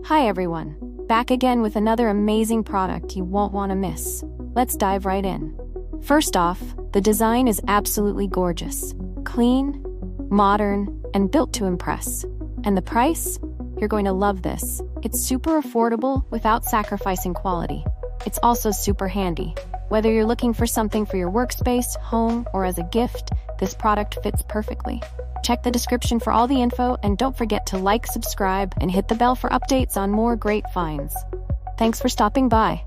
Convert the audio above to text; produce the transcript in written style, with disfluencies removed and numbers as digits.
Hi everyone, back again with another amazing product you won't want to miss. Let's dive right in. First off, the design is absolutely gorgeous. Clean, modern, and built to impress. And the price? You're going to love this. It's super affordable without sacrificing quality. It's also super handy. Whether you're looking for something for your workspace, home, or as a gift, this product fits perfectly. Check the description for all the info, and don't forget to like, subscribe, and hit the bell for updates on more great finds. Thanks for stopping by.